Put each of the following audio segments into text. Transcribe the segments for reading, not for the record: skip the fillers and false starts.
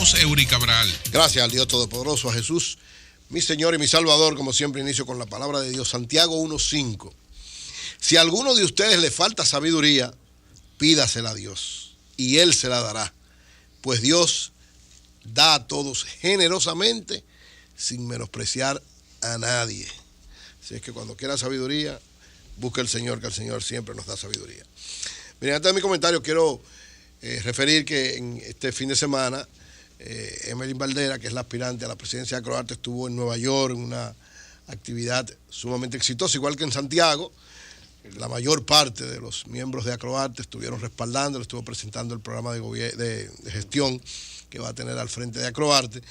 voz, Eury Cabral. Gracias al Dios Todopoderoso, a Jesús, mi Señor y mi Salvador. Como siempre, inicio con la palabra de Dios. Santiago 1:5. Si a alguno de ustedes le falta sabiduría, pídasela a Dios, y Él se la dará. Pues Dios da a todos generosamente, sin menospreciar a nadie. Así es que cuando quiera sabiduría, busque al Señor, que el Señor siempre nos da sabiduría. Miren, antes de mi comentario, quiero referir que en este fin de semana, Emelín Valdera, que es la aspirante a la presidencia de Acroarte, estuvo en Nueva York en una actividad sumamente exitosa, igual que en Santiago. La mayor parte de los miembros de Acroarte estuvieron respaldando, le estuvo presentando el programa de gestión que va a tener al frente de Acroarte,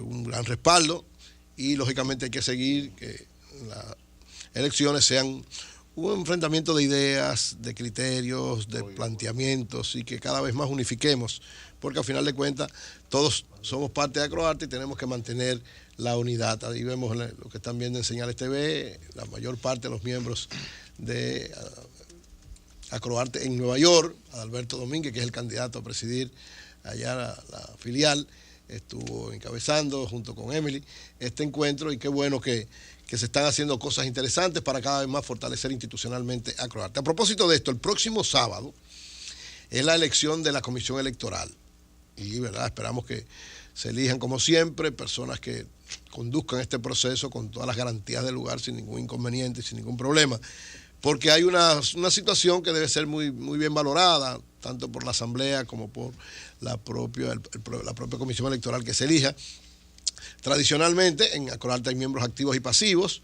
un gran respaldo, y lógicamente hay que seguir que las elecciones sean un enfrentamiento de ideas, de criterios, de planteamientos, y que cada vez más unifiquemos, porque al final de cuentas todos somos parte de Acroarte y tenemos que mantener la unidad. Ahí vemos lo que están viendo en Señales TV, la mayor parte de los miembros de Acroarte en Nueva York. Adalberto Domínguez, que es el candidato a presidir allá la filial, estuvo encabezando junto con Emily este encuentro, y qué bueno que se están haciendo cosas interesantes para cada vez más fortalecer institucionalmente Acroarte. A propósito de esto, el próximo sábado es la elección de la Comisión Electoral, y ¿verdad? Esperamos que se elijan, como siempre, personas que conduzcan este proceso con todas las garantías del lugar, sin ningún inconveniente, sin ningún problema, porque hay una situación que debe ser muy, muy bien valorada, tanto por la Asamblea como por la propia Comisión Electoral que se elija. Tradicionalmente en Acroarte hay miembros activos y pasivos,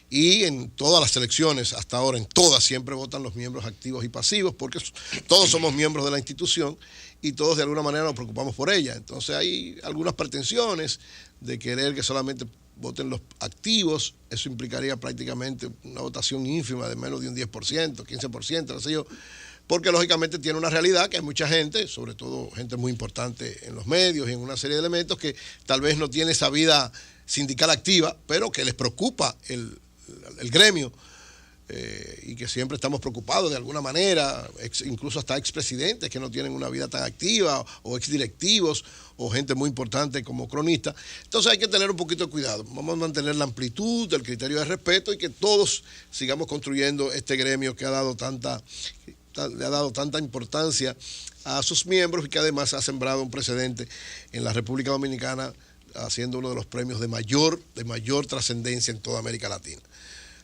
y en todas las elecciones hasta ahora, en todas, siempre votan los miembros activos y pasivos, porque todos somos miembros de la institución y todos de alguna manera nos preocupamos por ella. Entonces hay algunas pretensiones de querer que solamente voten los activos. Eso implicaría prácticamente una votación ínfima de menos de un 10%, 15%, no sé yo, porque lógicamente tiene una realidad que hay mucha gente, sobre todo gente muy importante en los medios y en una serie de elementos, que tal vez no tiene esa vida sindical activa, pero que les preocupa el gremio, y que siempre estamos preocupados de alguna manera, incluso hasta expresidentes que no tienen una vida tan activa, o exdirectivos, o gente muy importante como cronista. Entonces hay que tener un poquito de cuidado. Vamos a mantener la amplitud, el criterio de respeto, y que todos sigamos construyendo este gremio que le ha dado tanta importancia a sus miembros, y que además ha sembrado un precedente en la República Dominicana, haciendo uno de los premios de mayor trascendencia en toda América Latina.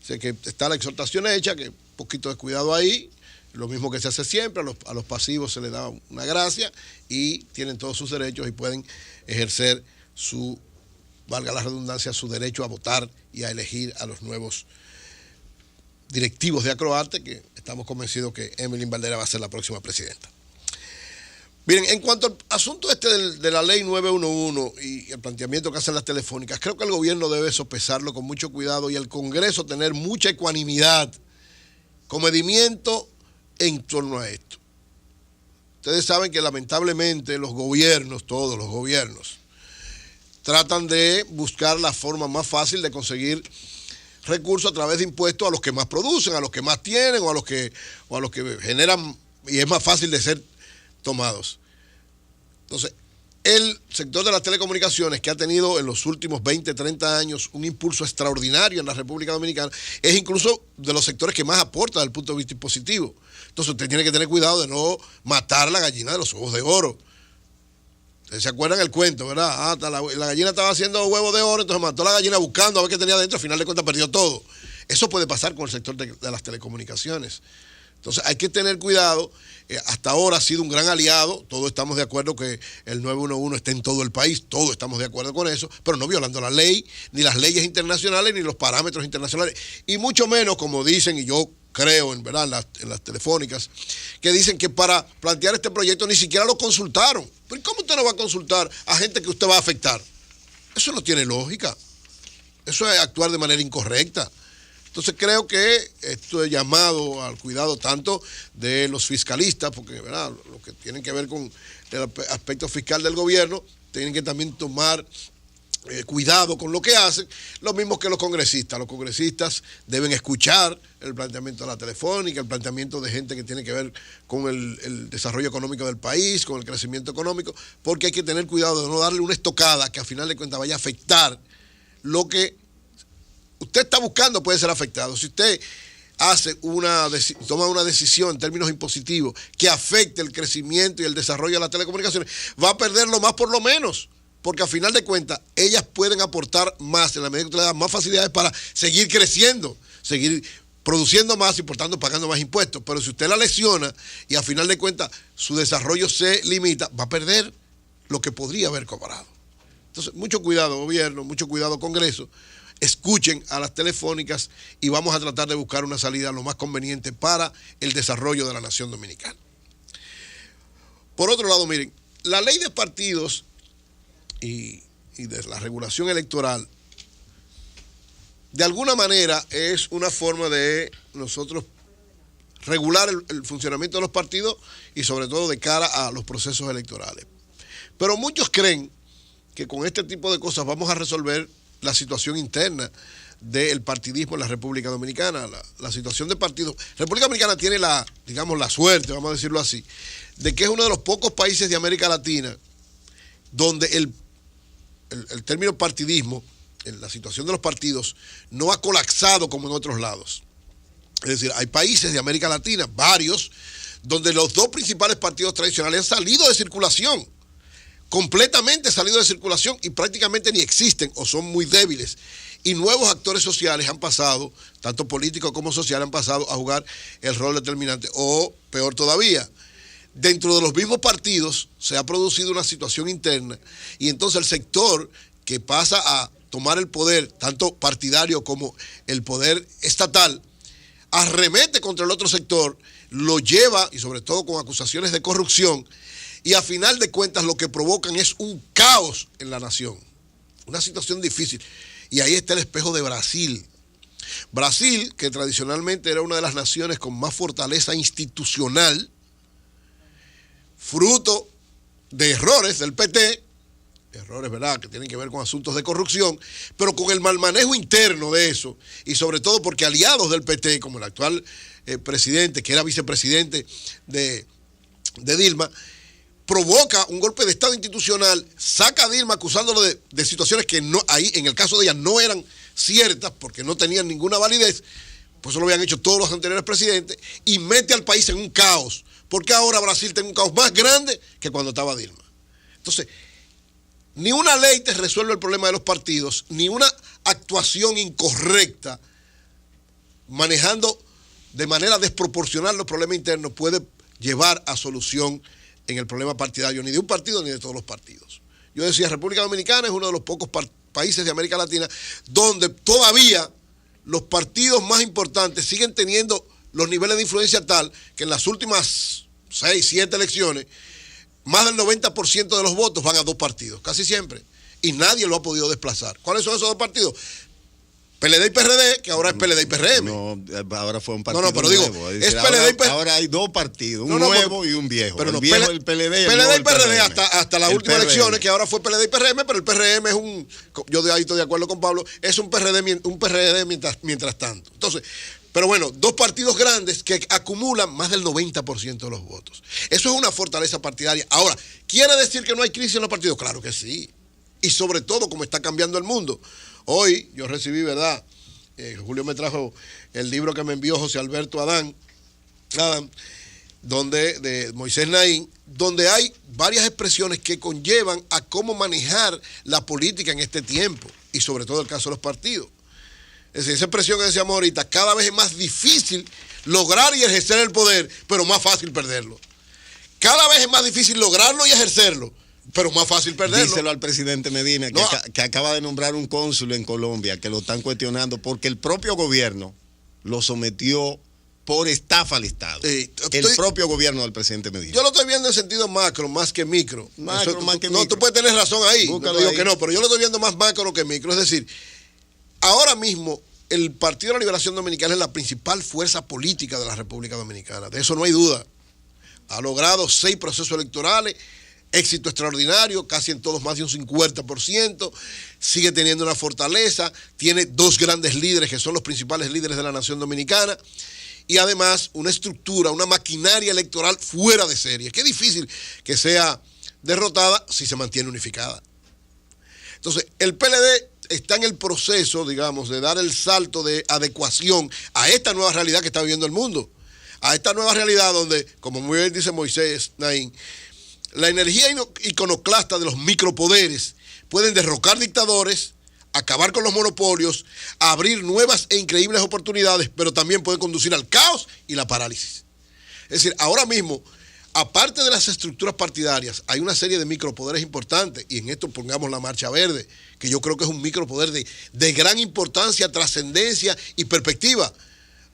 Así que está la exhortación hecha, que un poquito de cuidado ahí, lo mismo que se hace siempre, a los pasivos se les da una gracia y tienen todos sus derechos y pueden ejercer valga la redundancia, su derecho a votar y a elegir a los nuevos directivos de Acroarte, que estamos convencidos que Emelín Valdera va a ser la próxima presidenta. Miren, en cuanto al asunto de la ley 911 y el planteamiento que hacen las telefónicas, creo que el gobierno debe sopesarlo con mucho cuidado, y el Congreso tener mucha ecuanimidad, comedimiento en torno a esto. Ustedes saben que lamentablemente los gobiernos, todos los gobiernos, tratan de buscar la forma más fácil de conseguir recursos a través de impuestos a los que más producen, a los que más tienen, o a los que generan, y es más fácil de ser tomados. Entonces, el sector de las telecomunicaciones, que ha tenido en los últimos 20, 30 años un impulso extraordinario en la República Dominicana, es incluso de los sectores que más aporta desde el punto de vista impositivo. Entonces usted tiene que tener cuidado de no matar la gallina de los ojos de oro. ¿Ustedes se acuerdan el cuento, verdad? La gallina estaba haciendo huevos de oro, entonces mató a la gallina buscando a ver qué tenía dentro, al final de cuentas perdió todo. Eso puede pasar con el sector de las telecomunicaciones. Entonces hay que tener cuidado. Hasta ahora ha sido un gran aliado, todos estamos de acuerdo que el 911 esté en todo el país, todos estamos de acuerdo con eso, pero no violando la ley, ni las leyes internacionales, ni los parámetros internacionales, y mucho menos, como dicen, y yo creo en verdad en las telefónicas, que dicen que para plantear este proyecto ni siquiera lo consultaron. ¿Pero cómo usted no va a consultar a gente que usted va a afectar? Eso no tiene lógica, eso es actuar de manera incorrecta. Entonces creo que esto es llamado al cuidado tanto de los fiscalistas, porque ¿verdad? Lo que tienen que ver con el aspecto fiscal del gobierno, tienen que también tomar cuidado con lo que hacen, lo mismo que los congresistas. Los congresistas deben escuchar el planteamiento de la telefónica, el planteamiento de gente que tiene que ver con el desarrollo económico del país, con el crecimiento económico, porque hay que tener cuidado de no darle una estocada que a final de cuentas vaya a afectar lo que usted está buscando. Puede ser afectado. Si usted toma una decisión en términos impositivos que afecte el crecimiento y el desarrollo de las telecomunicaciones, va a perder lo más por lo menos. Porque a final de cuentas, ellas pueden aportar más en la medida que usted le da más facilidades para seguir creciendo, seguir produciendo más y por tanto pagando más impuestos. Pero si usted la lesiona y a final de cuentas su desarrollo se limita, va a perder lo que podría haber cobrado. Entonces, mucho cuidado, gobierno, mucho cuidado, Congreso. Escuchen a las telefónicas y vamos a tratar de buscar una salida lo más conveniente para el desarrollo de la nación dominicana. Por otro lado, miren, la ley de partidos y de la regulación electoral, de alguna manera es una forma de nosotros regular el funcionamiento de los partidos y sobre todo de cara a los procesos electorales. Pero muchos creen que con este tipo de cosas vamos a resolver la situación interna del partidismo en la República Dominicana, la situación de partidos. República Dominicana tiene la suerte, vamos a decirlo así, de que es uno de los pocos países de América Latina donde el término partidismo, la situación de los partidos, no ha colapsado como en otros lados. Es decir, hay países de América Latina, varios, donde los dos principales partidos tradicionales han salido de circulación, completamente salido de circulación y prácticamente ni existen o son muy débiles. Y nuevos actores sociales han pasado, tanto políticos como sociales, han pasado a jugar el rol determinante. O, peor todavía, dentro de los mismos partidos se ha producido una situación interna y entonces el sector que pasa a tomar el poder, tanto partidario como el poder estatal, arremete contra el otro sector, lo lleva, y sobre todo con acusaciones de corrupción, y a final de cuentas lo que provocan es un caos en la nación, una situación difícil. Y ahí está el espejo de Brasil. Brasil, que tradicionalmente era una de las naciones con más fortaleza institucional, fruto de errores del PT, errores, ¿verdad?, que tienen que ver con asuntos de corrupción, pero con el mal manejo interno de eso, y sobre todo porque aliados del PT, como el actual presidente, que era vicepresidente de Dilma, provoca un golpe de Estado institucional, saca a Dilma acusándolo de situaciones que no, ahí en el caso de ella no eran ciertas, porque no tenían ninguna validez, pues eso lo habían hecho todos los anteriores presidentes, y mete al país en un caos, porque ahora Brasil tiene un caos más grande que cuando estaba Dilma. Entonces, ni una ley te resuelve el problema de los partidos, ni una actuación incorrecta, manejando de manera desproporcional los problemas internos, puede llevar a solución en el problema partidario, ni de un partido ni de todos los partidos. Yo decía, República Dominicana es uno de los pocos países de América Latina donde todavía los partidos más importantes siguen teniendo los niveles de influencia tal que en las últimas 6, 7 elecciones, más del 90% de los votos van a dos partidos, casi siempre, y nadie lo ha podido desplazar. ¿Cuáles son esos dos partidos? PLD y PRD, que ahora es PLD y PRM. No, ahora fue un partido pero digo, nuevo. es PLD y PRD. Ahora hay dos partidos, un nuevo y un viejo. Pero el viejo el PLD y el nuevo el PRD PRM. hasta las últimas elecciones, que ahora fue PLD y PRM, pero el PRM es yo de ahí estoy de acuerdo con Pablo, es un PRD mientras tanto. Entonces, pero bueno, dos partidos grandes que acumulan más del 90% de los votos. Eso es una fortaleza partidaria. Ahora, ¿quiere decir que no hay crisis en los partidos? Claro que sí. Y sobre todo como está cambiando el mundo. Hoy yo recibí, ¿verdad? Julio me trajo el libro que me envió José Alberto Adán, de Moisés Naín, donde hay varias expresiones que conllevan a cómo manejar la política en este tiempo y sobre todo el caso de los partidos. Es decir, esa expresión que decíamos ahorita, cada vez es más difícil lograr y ejercer el poder, pero más fácil perderlo. Cada vez es más difícil lograrlo y ejercerlo, pero más fácil perderlo. Díselo al presidente Medina, que acaba de nombrar un cónsul en Colombia, que lo están cuestionando porque el propio gobierno lo sometió por estafa al Estado. El propio gobierno del presidente Medina. Yo lo estoy viendo en sentido macro, más que micro. Más que micro. No, tú puedes tener razón ahí. No digo que no, pero yo lo estoy viendo más macro que micro. Es decir, ahora mismo el Partido de la Liberación Dominicana es la principal fuerza política de la República Dominicana. De eso no hay duda. Ha logrado 6 procesos electorales éxito extraordinario, casi en todos más de un 50%, sigue teniendo una fortaleza, tiene dos grandes líderes que son los principales líderes de la nación dominicana y además una estructura, una maquinaria electoral fuera de serie. Qué difícil que sea derrotada si se mantiene unificada. Entonces, el PLD está en el proceso, digamos, de dar el salto de adecuación a esta nueva realidad que está viviendo el mundo, a esta nueva realidad donde, como muy bien dice Moisés Naín, la energía iconoclasta de los micropoderes pueden derrocar dictadores, acabar con los monopolios, abrir nuevas e increíbles oportunidades, pero también pueden conducir al caos y la parálisis. Es decir, ahora mismo, aparte de las estructuras partidarias, hay una serie de micropoderes importantes, y en esto pongamos la Marcha Verde, que yo creo que es un micropoder de gran importancia, trascendencia y perspectiva.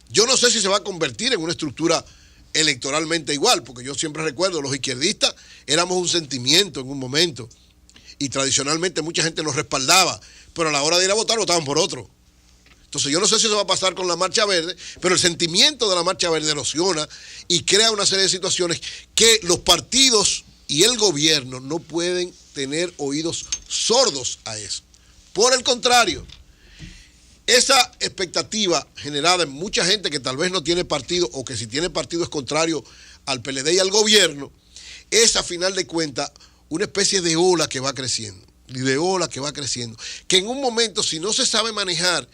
Yo no sé si se va a convertir en una estructura electoralmente igual, porque yo siempre recuerdo, los izquierdistas éramos un sentimiento en un momento, y tradicionalmente mucha gente nos respaldaba, pero a la hora de ir a votar, votaban por otro. Entonces yo no sé si eso va a pasar con la Marcha Verde, pero el sentimiento de la Marcha Verde erosiona y crea una serie de situaciones que los partidos y el gobierno no pueden tener oídos sordos a eso. Por el contrario, esa expectativa generada en mucha gente que tal vez no tiene partido o que si tiene partido es contrario al PLD y al gobierno, es a final de cuentas una especie de ola que va creciendo, que en un momento, si no se sabe manejar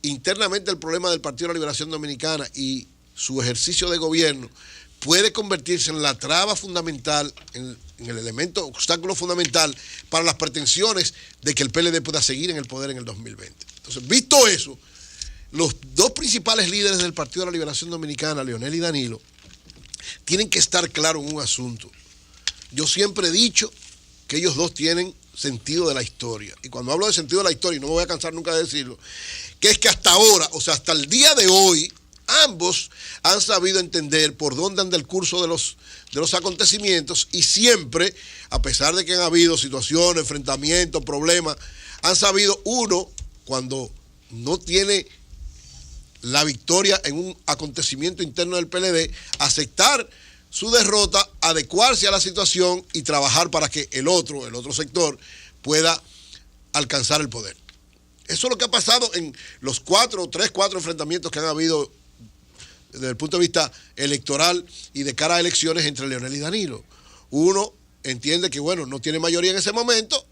internamente el problema del Partido de la Liberación Dominicana y su ejercicio de gobierno, puede convertirse en la traba fundamental, en el elemento, obstáculo fundamental para las pretensiones de que el PLD pueda seguir en el poder en el 2020. Entonces, visto eso, los dos principales líderes del Partido de la Liberación Dominicana, Leonel y Danilo, tienen que estar claros en un asunto. Yo siempre he dicho que ellos dos tienen sentido de la historia. Y cuando hablo de sentido de la historia, y no me voy a cansar nunca de decirlo, que es que hasta ahora, o sea, hasta el día de hoy, ambos han sabido entender por dónde anda el curso de los acontecimientos y siempre, a pesar de que han habido situaciones, enfrentamientos, problemas, han sabido uno, cuando no tiene la victoria en un acontecimiento interno del PLD, aceptar su derrota, adecuarse a la situación y trabajar para que el otro sector pueda alcanzar el poder. Eso es lo que ha pasado en los cuatro enfrentamientos que han habido desde el punto de vista electoral y de cara a elecciones entre Leonel y Danilo. Uno entiende que, bueno, no tiene mayoría en ese momento,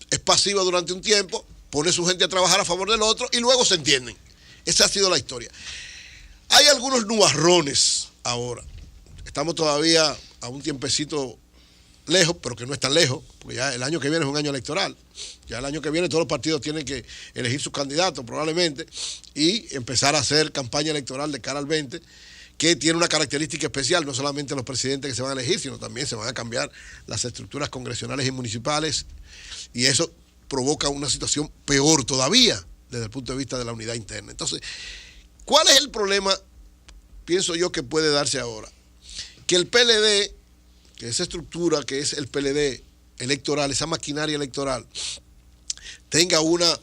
es pasivo durante un tiempo, pone su gente a trabajar a favor del otro y luego se entienden. Esa ha sido la historia. Hay algunos nubarrones ahora. Estamos todavía a un tiempecito lejos, pero que no es tan lejos, porque ya el año que viene es un año electoral. Ya el año que viene todos los partidos tienen que elegir sus candidatos probablemente y empezar a hacer campaña electoral de cara al 20, que tiene una característica especial, no solamente los presidentes que se van a elegir, sino también se van a cambiar las estructuras congresionales y municipales, y eso provoca una situación peor todavía desde el punto de vista de la unidad interna. Entonces, ¿cuál es el problema, pienso yo, que puede darse ahora? Que el PLD, que esa estructura que es el PLD electoral, esa maquinaria electoral, tenga una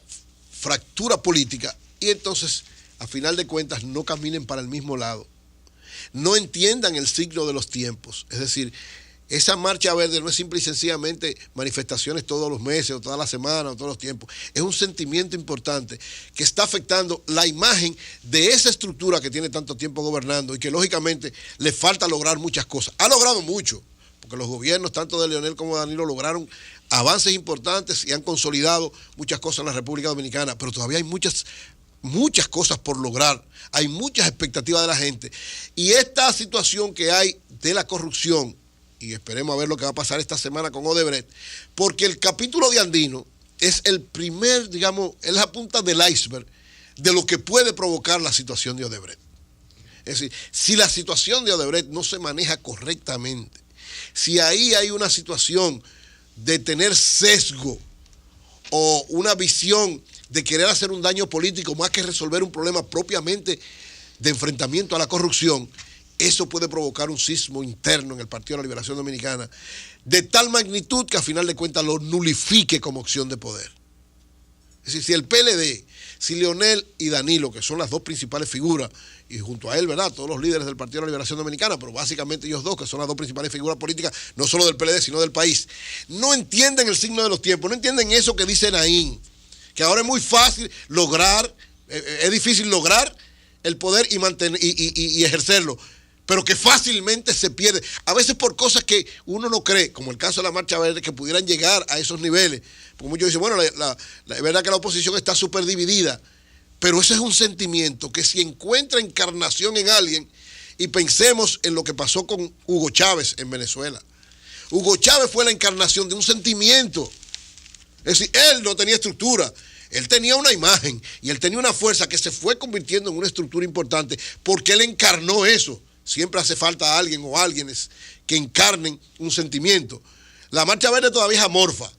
fractura política y entonces, a final de cuentas, no caminen para el mismo lado, no entiendan el signo de los tiempos. Es decir, esa Marcha Verde no es simple y sencillamente manifestaciones todos los meses o todas las semanas o todos los tiempos. Es un sentimiento importante que está afectando la imagen de esa estructura que tiene tanto tiempo gobernando y que lógicamente le falta lograr muchas cosas. Ha logrado mucho, porque los gobiernos, tanto de Leonel como de Danilo, lograron avances importantes y han consolidado muchas cosas en la República Dominicana, pero todavía hay muchas cosas por lograr, hay muchas expectativas de la gente. Y esta situación que hay de la corrupción, y esperemos a ver lo que va a pasar esta semana con Odebrecht, porque el capítulo de Andino es el primer, digamos, es la punta del iceberg de lo que puede provocar la situación de Odebrecht. Es decir, si la situación de Odebrecht no se maneja correctamente, si ahí hay una situación de tener sesgo o una visión de querer hacer un daño político más que resolver un problema propiamente de enfrentamiento a la corrupción, eso puede provocar un sismo interno en el Partido de la Liberación Dominicana de tal magnitud que a final de cuentas lo nulifique como opción de poder. Es decir, si el PLD, si Leonel y Danilo, que son las dos principales figuras, y junto a él, ¿verdad?, todos los líderes del Partido de la Liberación Dominicana, pero básicamente ellos dos, que son las dos principales figuras políticas, no solo del PLD, sino del país, no entienden el signo de los tiempos, no entienden eso que dice Naín, que ahora es muy fácil lograr, es difícil lograr el poder y mantener y ejercerlo, pero que fácilmente se pierde, a veces por cosas que uno no cree, como el caso de la Marcha Verde, que pudieran llegar a esos niveles. Porque muchos dicen, bueno, es verdad que la oposición está súper dividida, pero ese es un sentimiento que si encuentra encarnación en alguien, y pensemos en lo que pasó con Hugo Chávez en Venezuela. Hugo Chávez fue la encarnación de un sentimiento. Es decir, él no tenía estructura, él tenía una imagen y él tenía una fuerza que se fue convirtiendo en una estructura importante porque él encarnó eso. Siempre hace falta alguien o alguienes que encarnen un sentimiento. La Marcha Verde todavía es amorfa,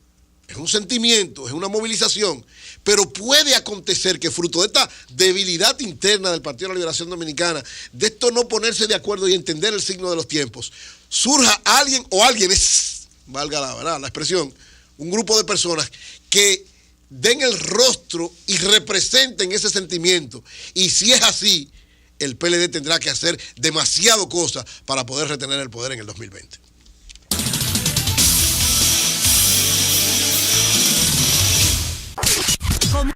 es un sentimiento, es una movilización, pero puede acontecer que fruto de esta debilidad interna del Partido de la Liberación Dominicana, de esto no ponerse de acuerdo y entender el signo de los tiempos, surja alguien o alguienes, valga la expresión, un grupo de personas que den el rostro y representen ese sentimiento. Y si es así, el PLD tendrá que hacer demasiado cosas para poder retener el poder en el 2020.